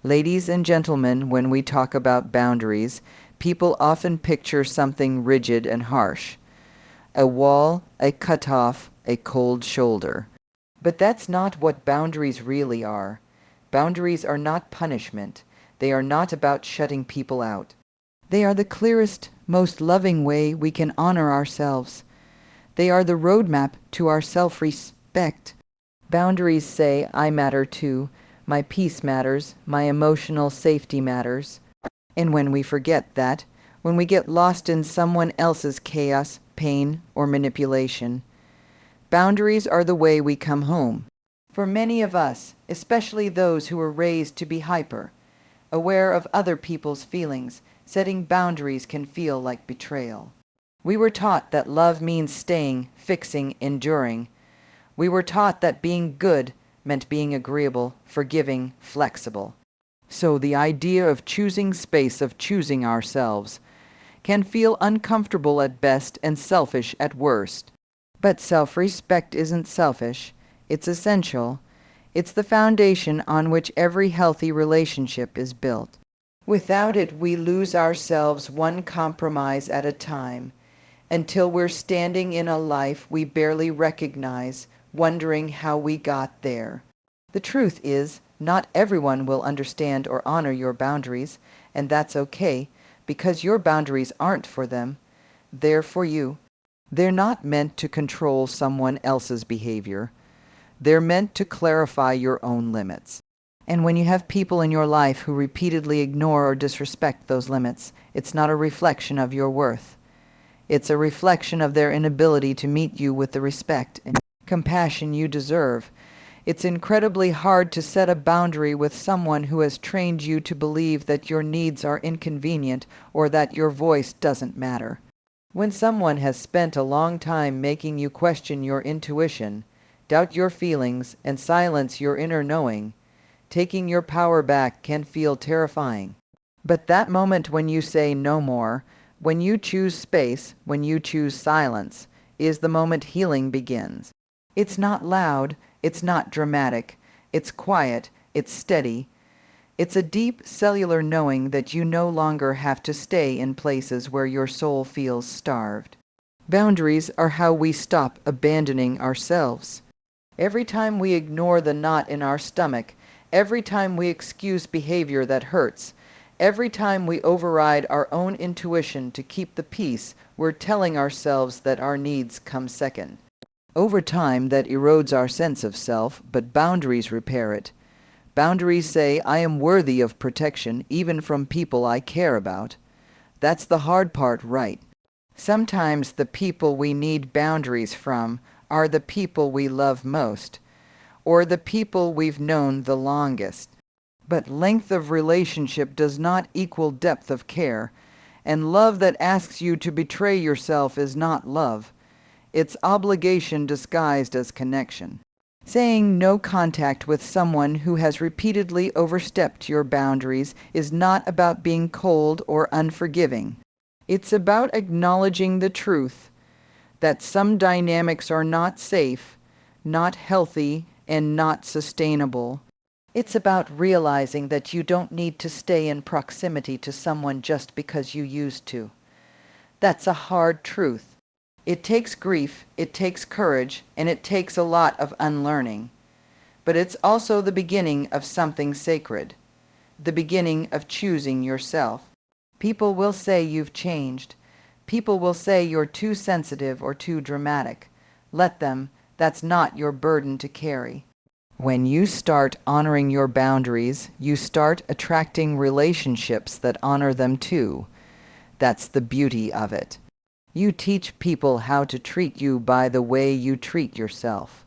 Ladies and gentlemen, when we talk about boundaries, people often picture something rigid and harsh. A wall, a cutoff, a cold shoulder. But that's not what boundaries really are. Boundaries are not punishment. They are not about shutting people out. They are the clearest, most loving way we can honor ourselves. They are the roadmap to our self-respect. Boundaries say, I matter too. My peace matters. My emotional safety matters. And when we forget that, when we get lost in someone else's chaos, pain, or manipulation, boundaries are the way we come home. For many of us, especially those who were raised to be hyper, aware of other people's feelings, setting boundaries can feel like betrayal. We were taught that love means staying, fixing, enduring. We were taught that being good meant being agreeable, forgiving, flexible. So the idea of choosing space, of choosing ourselves, can feel uncomfortable at best and selfish at worst. But self-respect isn't selfish. It's essential. It's the foundation on which every healthy relationship is built. Without it, we lose ourselves one compromise at a time, until we're standing in a life we barely recognize, wondering how we got there. The truth is, not everyone will understand or honor your boundaries, and that's okay, because your boundaries aren't for them. They're for you. They're not meant to control someone else's behavior. They're meant to clarify your own limits. And when you have people in your life who repeatedly ignore or disrespect those limits, it's not a reflection of your worth. It's a reflection of their inability to meet you with the respect and compassion you deserve. It's incredibly hard to set a boundary with someone who has trained you to believe that your needs are inconvenient or that your voice doesn't matter. When someone has spent a long time making you question your intuition, doubt your feelings, and silence your inner knowing, taking your power back can feel terrifying. But that moment when you say no more, when you choose space, when you choose silence, is the moment healing begins. It's not loud, it's not dramatic, it's quiet, it's steady. It's a deep cellular knowing that you no longer have to stay in places where your soul feels starved. Boundaries are how we stop abandoning ourselves. Every time we ignore the knot in our stomach, every time we excuse behavior that hurts, every time we override our own intuition to keep the peace, we're telling ourselves that our needs come second. Over time, that erodes our sense of self, but boundaries repair it. Boundaries say, I am worthy of protection, even from people I care about. That's the hard part, right? Sometimes the people we need boundaries from are the people we love most, or the people we've known the longest. But length of relationship does not equal depth of care, and love that asks you to betray yourself is not love. It's obligation disguised as connection. Saying no contact with someone who has repeatedly overstepped your boundaries is not about being cold or unforgiving. It's about acknowledging the truth that some dynamics are not safe, not healthy, and not sustainable. It's about realizing that you don't need to stay in proximity to someone just because you used to. That's a hard truth. It takes grief, it takes courage, and it takes a lot of unlearning. But it's also the beginning of something sacred, the beginning of choosing yourself. People will say you've changed. People will say you're too sensitive or too dramatic. Let them. That's not your burden to carry. When you start honoring your boundaries, you start attracting relationships that honor them too. That's the beauty of it. You teach people how to treat you by the way you treat yourself.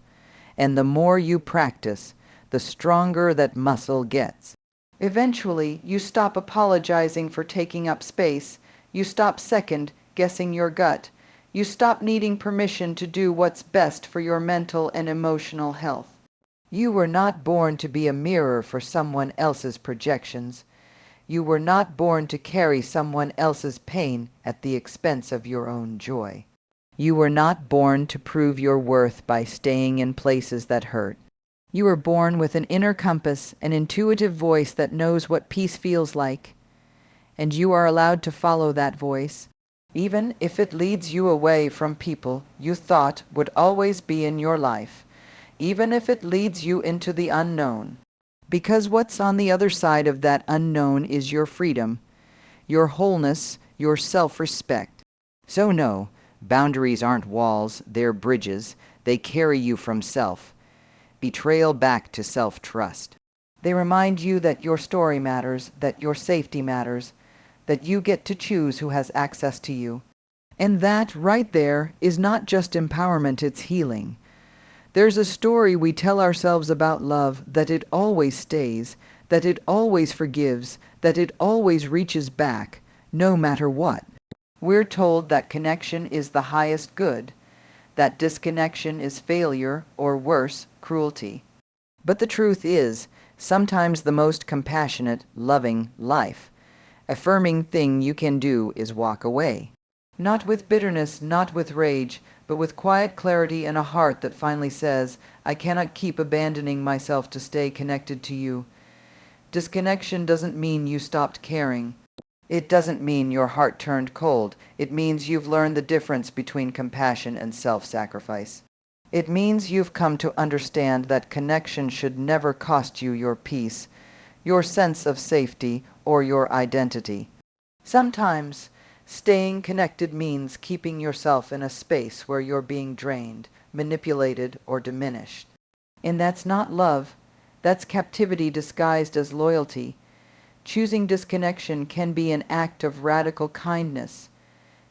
And the more you practice, the stronger that muscle gets. Eventually, you stop apologizing for taking up space. You stop second-guessing your gut. You stop needing permission to do what's best for your mental and emotional health. You were not born to be a mirror for someone else's projections. You were not born to carry someone else's pain at the expense of your own joy. You were not born to prove your worth by staying in places that hurt. You are born with an inner compass, an intuitive voice that knows what peace feels like, and you are allowed to follow that voice, even if it leads you away from people you thought would always be in your life, even if it leads you into the unknown. Because what's on the other side of that unknown is your freedom, your wholeness, your self-respect. So no, boundaries aren't walls, they're bridges. They carry you from self, betrayal back to self-trust. They remind you that your story matters, that your safety matters, that you get to choose who has access to you. And that, right there, is not just empowerment, it's healing. There's a story we tell ourselves about love, that it always stays, that it always forgives, that it always reaches back, no matter what. We're told that connection is the highest good, that disconnection is failure, or worse, cruelty. But the truth is, sometimes the most compassionate, loving, life-affirming thing you can do is walk away. Not with bitterness, not with rage, but with quiet clarity and a heart that finally says, I cannot keep abandoning myself to stay connected to you. Disconnection doesn't mean you stopped caring. It doesn't mean your heart turned cold. It means you've learned the difference between compassion and self-sacrifice. It means you've come to understand that connection should never cost you your peace, your sense of safety, or your identity. Sometimes, staying connected means keeping yourself in a space where you're being drained, manipulated, or diminished. And that's not love. That's captivity disguised as loyalty. Choosing disconnection can be an act of radical kindness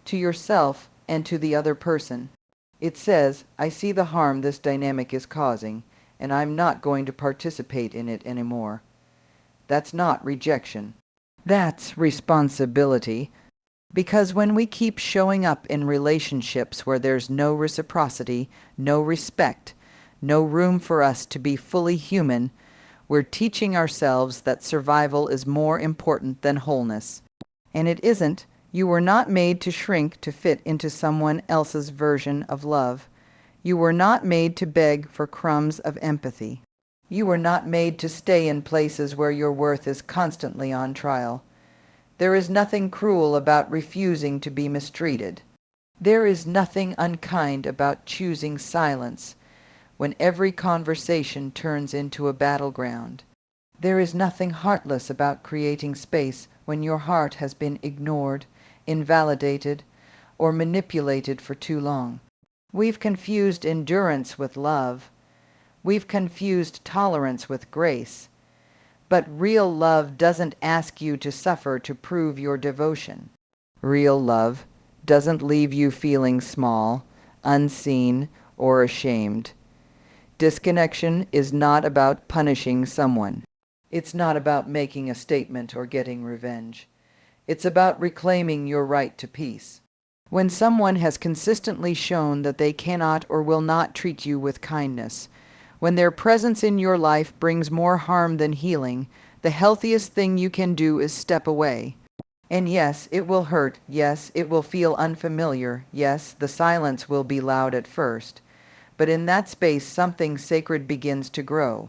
to yourself and to the other person. It says, I see the harm this dynamic is causing, and I'm not going to participate in it anymore. That's not rejection. That's responsibility. Because when we keep showing up in relationships where there's no reciprocity, no respect, no room for us to be fully human, we're teaching ourselves that survival is more important than wholeness. And it isn't. You were not made to shrink to fit into someone else's version of love. You were not made to beg for crumbs of empathy. You were not made to stay in places where your worth is constantly on trial. There is nothing cruel about refusing to be mistreated. There is nothing unkind about choosing silence when every conversation turns into a battleground. There is nothing heartless about creating space when your heart has been ignored, invalidated, or manipulated for too long. We've confused endurance with love. We've confused tolerance with grace. But real love doesn't ask you to suffer to prove your devotion. Real love doesn't leave you feeling small, unseen, or ashamed. Disconnection is not about punishing someone. It's not about making a statement or getting revenge. It's about reclaiming your right to peace. When someone has consistently shown that they cannot or will not treat you with kindness, when their presence in your life brings more harm than healing, the healthiest thing you can do is step away. And yes, it will hurt. Yes, it will feel unfamiliar. Yes, the silence will be loud at first. But in that space, something sacred begins to grow.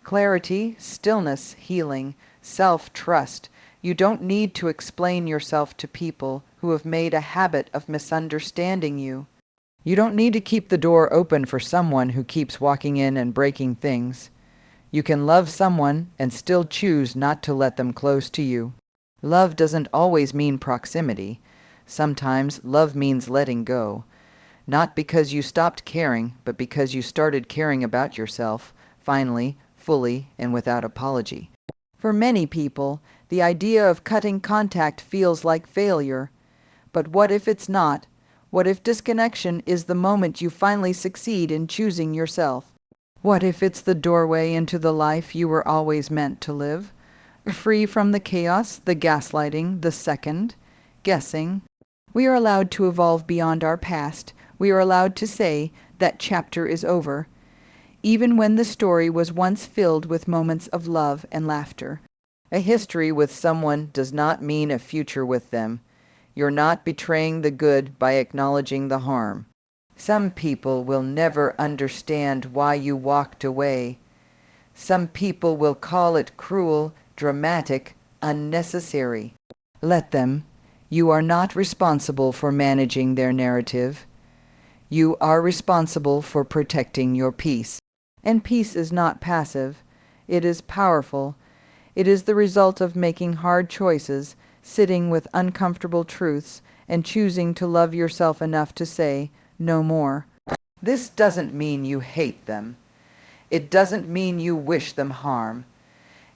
Clarity, stillness, healing, self-trust. You don't need to explain yourself to people who have made a habit of misunderstanding you. You don't need to keep the door open for someone who keeps walking in and breaking things. You can love someone and still choose not to let them close to you. Love doesn't always mean proximity. Sometimes love means letting go. Not because you stopped caring, but because you started caring about yourself, finally, fully, and without apology. For many people, the idea of cutting contact feels like failure. But what if it's not? What if disconnection is the moment you finally succeed in choosing yourself? What if it's the doorway into the life you were always meant to live? Free from the chaos, the gaslighting, the second guessing. We are allowed to evolve beyond our past. We are allowed to say that chapter is over, even when the story was once filled with moments of love and laughter. A history with someone does not mean a future with them. You're not betraying the good by acknowledging the harm. Some people will never understand why you walked away. Some people will call it cruel, dramatic, unnecessary. Let them. You are not responsible for managing their narrative. You are responsible for protecting your peace. And peace is not passive. It is powerful. It is the result of making hard choices, sitting with uncomfortable truths, and choosing to love yourself enough to say, no more. This doesn't mean you hate them. It doesn't mean you wish them harm.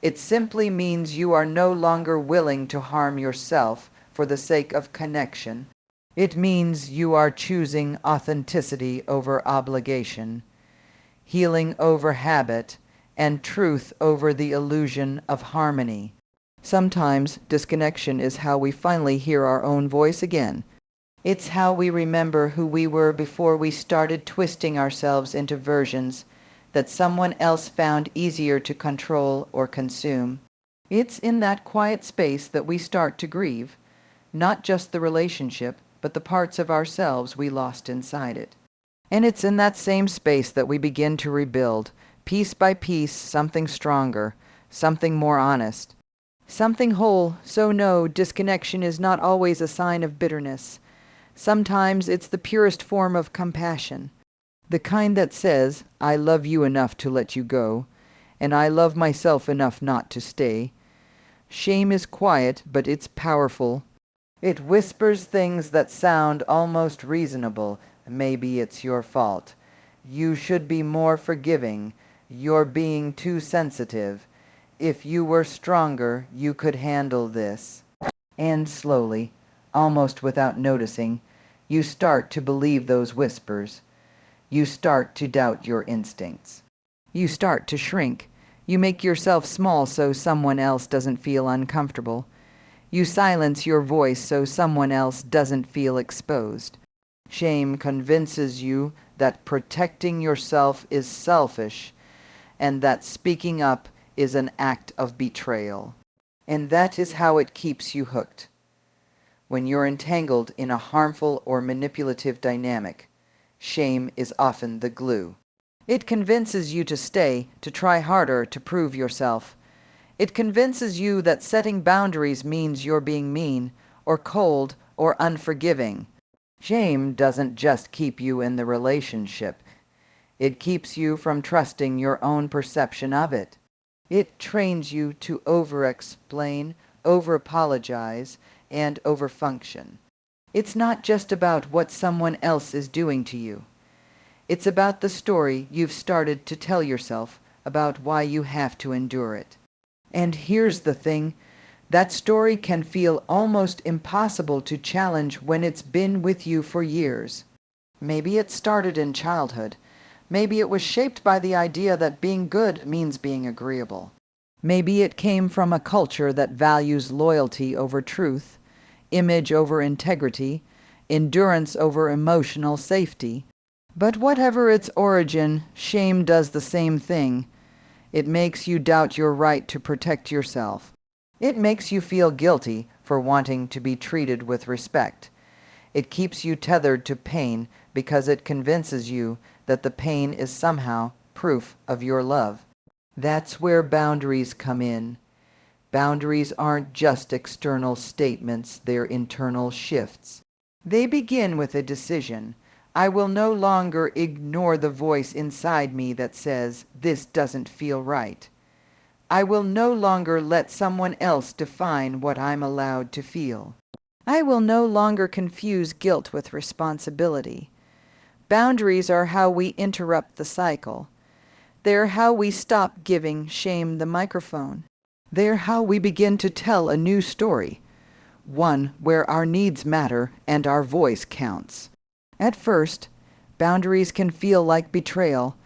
It simply means you are no longer willing to harm yourself for the sake of connection. It means you are choosing authenticity over obligation, healing over habit, and truth over the illusion of harmony. Sometimes disconnection is how we finally hear our own voice again. It's how we remember who we were before we started twisting ourselves into versions that someone else found easier to control or consume. It's in that quiet space that we start to grieve, not just the relationship, but the parts of ourselves we lost inside it. And it's in that same space that we begin to rebuild, piece by piece, something stronger, something more honest, something whole. So no, disconnection is not always a sign of bitterness. Sometimes it's the purest form of compassion, the kind that says, I love you enough to let you go, and I love myself enough not to stay. Shame is quiet, but it's powerful. It whispers things that sound almost reasonable. Maybe it's your fault. You should be more forgiving. You're being too sensitive. If you were stronger, you could handle this. And slowly, almost without noticing, you start to believe those whispers. You start to doubt your instincts. You start to shrink. You make yourself small so someone else doesn't feel uncomfortable. You silence your voice so someone else doesn't feel exposed. Shame convinces you that protecting yourself is selfish and that speaking up is an act of betrayal. And that is how it keeps you hooked. When you're entangled in a harmful or manipulative dynamic, shame is often the glue. It convinces you to stay, to try harder, to prove yourself. It convinces you that setting boundaries means you're being mean, or cold, or unforgiving. Shame doesn't just keep you in the relationship. It keeps you from trusting your own perception of it. It trains you to over-explain, over-apologize, and over-function. It's not just about what someone else is doing to you. It's about the story you've started to tell yourself about why you have to endure it. And here's the thing, that story can feel almost impossible to challenge when it's been with you for years. Maybe it started in childhood. Maybe it was shaped by the idea that being good means being agreeable. Maybe it came from a culture that values loyalty over truth, image over integrity, endurance over emotional safety. But whatever its origin, shame does the same thing. It makes you doubt your right to protect yourself. It makes you feel guilty for wanting to be treated with respect. It keeps you tethered to pain because it convinces you that the pain is somehow proof of your love. That's where boundaries come in. Boundaries aren't just external statements, they're internal shifts. They begin with a decision. I will no longer ignore the voice inside me that says, this doesn't feel right. I will no longer let someone else define what I'm allowed to feel. I will no longer confuse guilt with responsibility. Boundaries are how we interrupt the cycle. They're how we stop giving shame the microphone. They're how we begin to tell a new story, one where our needs matter and our voice counts. At first, boundaries can feel like betrayal,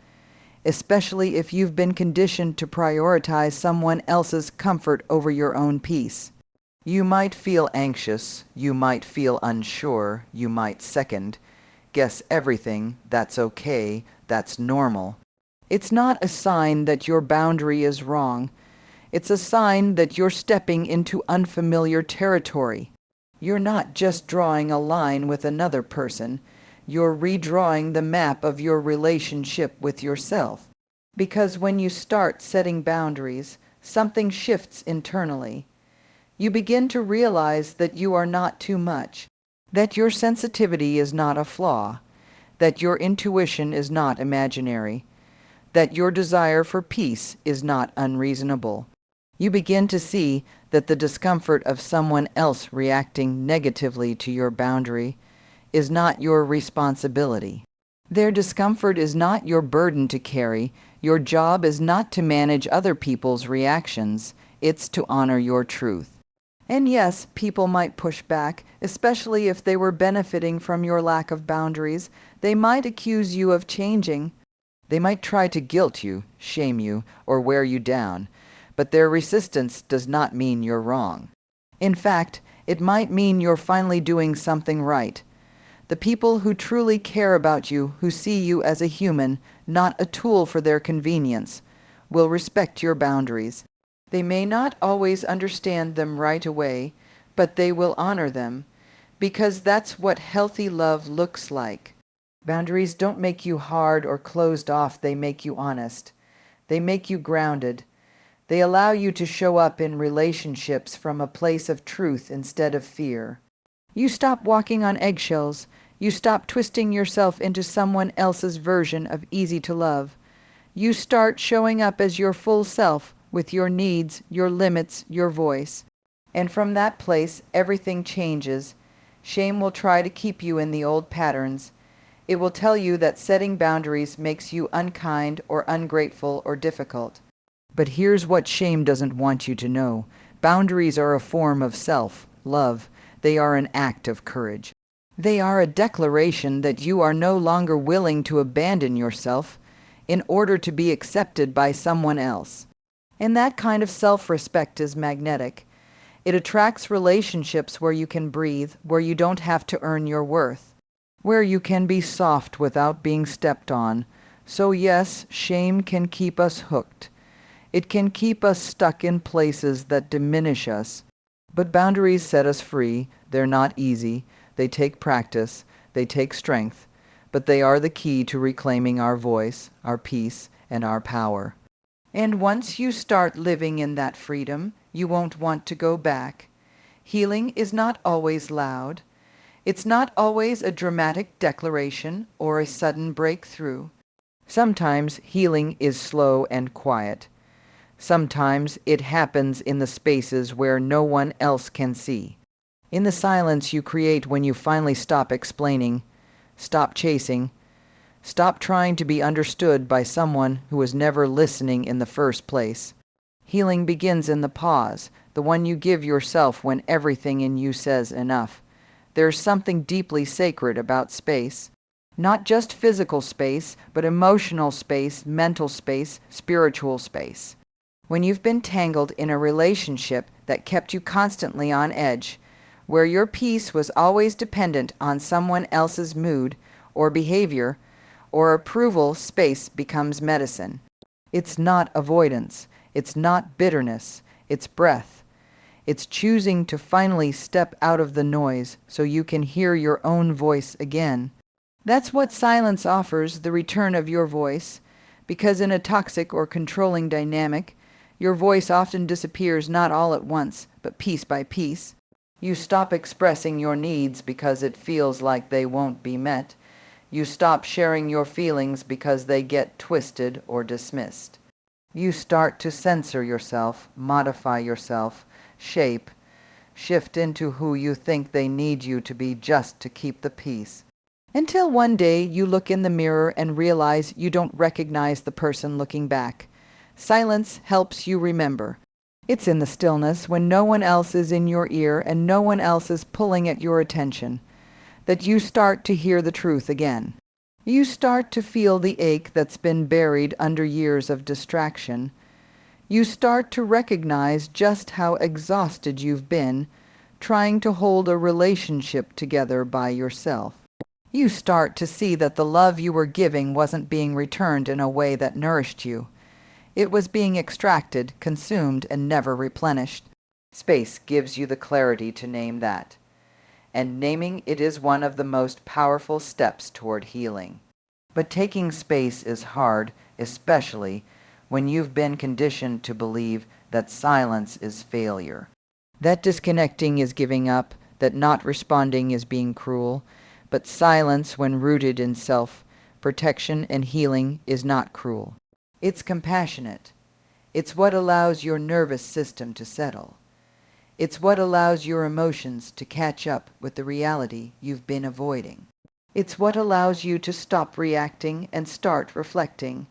especially if you've been conditioned to prioritize someone else's comfort over your own peace. You might feel anxious, you might feel unsure, you might second guess everything. That's okay, that's normal. It's not a sign that your boundary is wrong. It's a sign that you're stepping into unfamiliar territory. You're not just drawing a line with another person. You're redrawing the map of your relationship with yourself. Because when you start setting boundaries, something shifts internally. You begin to realize that you are not too much, that your sensitivity is not a flaw, that your intuition is not imaginary, that your desire for peace is not unreasonable. You begin to see that the discomfort of someone else reacting negatively to your boundary is not your responsibility. Their discomfort is not your burden to carry. Your job is not to manage other people's reactions. It's to honor your truth. And yes, people might push back, especially if they were benefiting from your lack of boundaries. They might accuse you of changing. They might try to guilt you, shame you, or wear you down. But their resistance does not mean you're wrong. In fact, it might mean you're finally doing something right. The people who truly care about you, who see you as a human, not a tool for their convenience, will respect your boundaries. They may not always understand them right away, but they will honor them, because that's what healthy love looks like. Boundaries don't make you hard or closed off, they make you honest. They make you grounded. They allow you to show up in relationships from a place of truth instead of fear. You stop walking on eggshells. You stop twisting yourself into someone else's version of easy to love. You start showing up as your full self with your needs, your limits, your voice. And from that place, everything changes. Shame will try to keep you in the old patterns. It will tell you that setting boundaries makes you unkind or ungrateful or difficult. But here's what shame doesn't want you to know. Boundaries are a form of self-love. They are an act of courage. They are a declaration that you are no longer willing to abandon yourself in order to be accepted by someone else. And that kind of self-respect is magnetic. It attracts relationships where you can breathe, where you don't have to earn your worth, where you can be soft without being stepped on. So yes, shame can keep us hooked. It can keep us stuck in places that diminish us. But boundaries set us free. They're not easy. They take practice. They take strength. But they are the key to reclaiming our voice, our peace, and our power. And once you start living in that freedom, you won't want to go back. Healing is not always loud. It's not always a dramatic declaration or a sudden breakthrough. Sometimes healing is slow and quiet. Sometimes it happens in the spaces where no one else can see. In the silence you create when you finally stop explaining, stop chasing, stop trying to be understood by someone who was never listening in the first place. Healing begins in the pause, the one you give yourself when everything in you says enough. There's something deeply sacred about space. Not just physical space, but emotional space, mental space, spiritual space. When you've been tangled in a relationship that kept you constantly on edge, where your peace was always dependent on someone else's mood or behavior or approval, space becomes medicine. It's not avoidance. It's not bitterness. It's breath. It's choosing to finally step out of the noise so you can hear your own voice again. That's what silence offers, the return of your voice, because in a toxic or controlling dynamic, your voice often disappears not all at once, but piece by piece. You stop expressing your needs because it feels like they won't be met. You stop sharing your feelings because they get twisted or dismissed. You start to censor yourself, modify yourself, shift into who you think they need you to be just to keep the peace. Until one day you look in the mirror and realize you don't recognize the person looking back. Silence helps you remember. It's in the stillness, when no one else is in your ear and no one else is pulling at your attention, that you start to hear the truth again. You start to feel the ache that's been buried under years of distraction. You start to recognize just how exhausted you've been trying to hold a relationship together by yourself. You start to see that the love you were giving wasn't being returned in a way that nourished you. It was being extracted, consumed, and never replenished. Space gives you the clarity to name that. And naming it is one of the most powerful steps toward healing. But taking space is hard especially when you've been conditioned to believe that silence is failure. That disconnecting is giving up, that not responding is being cruel, but silence, when rooted in self-protection and healing, is not cruel. It's compassionate. It's what allows your nervous system to settle. It's what allows your emotions to catch up with the reality you've been avoiding. It's what allows you to stop reacting and start reflecting.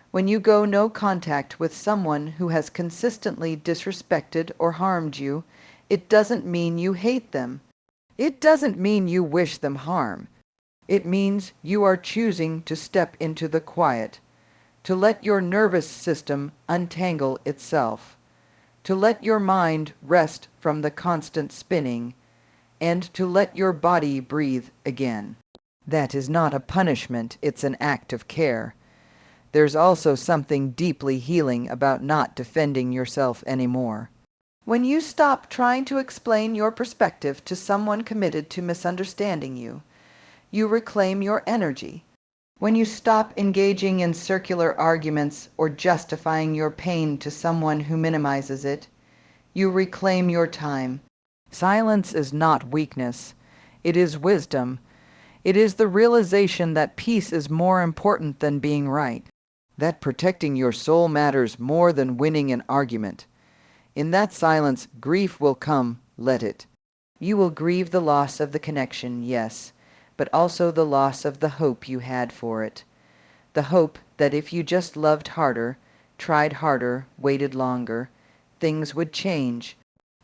When you go no contact with someone who has consistently disrespected or harmed you, it doesn't mean you hate them. It doesn't mean you wish them harm. It means you are choosing to step into the quiet, to let your nervous system untangle itself, to let your mind rest from the constant spinning, and to let your body breathe again. That is not a punishment, it's an act of care. There's also something deeply healing about not defending yourself anymore. When you stop trying to explain your perspective to someone committed to misunderstanding you, you reclaim your energy. When you stop engaging in circular arguments or justifying your pain to someone who minimizes it, you reclaim your time. Silence is not weakness. It is wisdom. It is the realization that peace is more important than being right, that protecting your soul matters more than winning an argument. In that silence, grief will come, let it. You will grieve the loss of the connection, yes, but also the loss of the hope you had for it. The hope that if you just loved harder, tried harder, waited longer, things would change.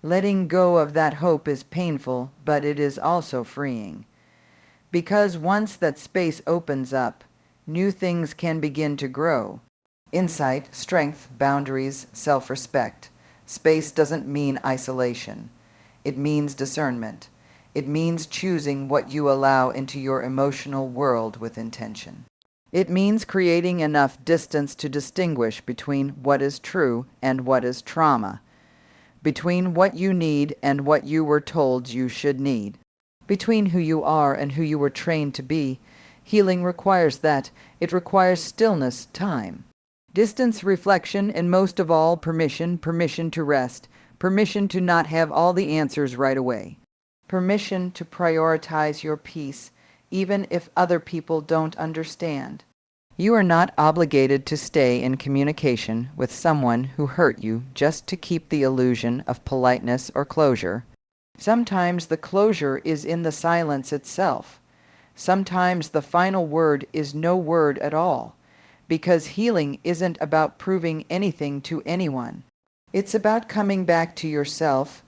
Letting go of that hope is painful, but it is also freeing. Because once that space opens up, new things can begin to grow. Insight, strength, boundaries, self-respect. Space doesn't mean isolation. It means discernment. It means choosing what you allow into your emotional world with intention. It means creating enough distance to distinguish between what is true and what is trauma, between what you need and what you were told you should need, between who you are and who you were trained to be. Healing requires that. It requires stillness, time, distance, reflection, and most of all, permission to rest, permission to not have all the answers right away, permission to prioritize your peace, even if other people don't understand. You are not obligated to stay in communication with someone who hurt you just to keep the illusion of politeness or closure. Sometimes the closure is in the silence itself. Sometimes the final word is no word at all, because healing isn't about proving anything to anyone. It's about coming back to yourself.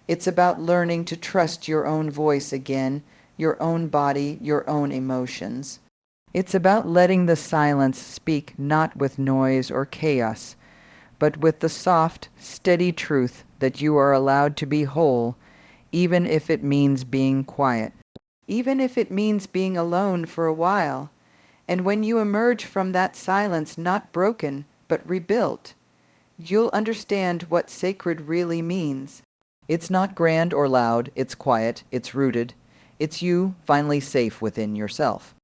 It's about learning to trust your own voice again, your own body, your own emotions. It's about letting the silence speak not with noise or chaos, but with the soft, steady truth that you are allowed to be whole, even if it means being quiet, even if it means being alone for a while. And when you emerge from that silence not broken, but rebuilt, you'll understand what sacred really means. It's not grand or loud, it's quiet, it's rooted. It's you finally safe within yourself.